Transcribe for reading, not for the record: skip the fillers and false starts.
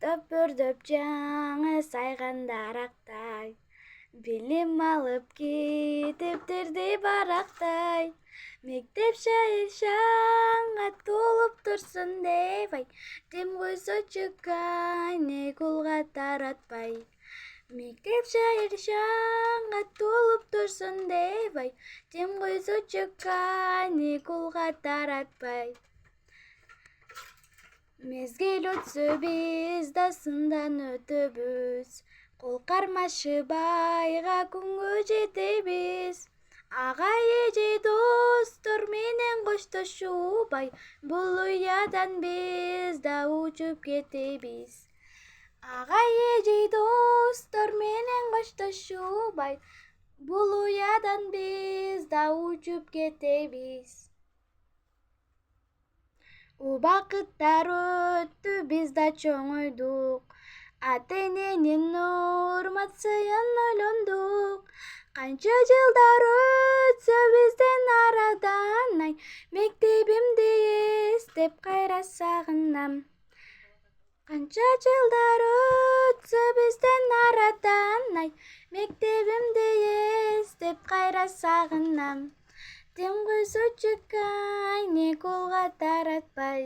Төпөрдөп жаңы сайған дарақтай, білім алып кетіптерді барақтай. Мектеп шайыр шаңға толып тұрсын деп ай, тем қойсы чықай, не қолға таратпай. Мектеп шайыр шаңға толып тұрсын деп ай, тем қойсы чықай, не қолға таратпай. Мезгіл өтсі біз дасындан өтібіз, қол қармашы байға күнгі жетебіз. Ағай еже достыр менен қошташу бай, бұл ұядан біз да ұшып кетебіз. Ағай еже достыр менен қошташу бай, бұл ұядан біз да ұшып кетебіз. Убақыттар өтті, біз да чоңойдук, ата-эненин урматсыйын ойлондук. Қанша жылдар өтсө бизден арадан, ай, мектебимди эстеп кайра сагынам. Қанша жылдар өтсө бизден арадан, ай, мектебимди эстеп кайра сагынам. Тем қойсы чықай, не қолға таратпай.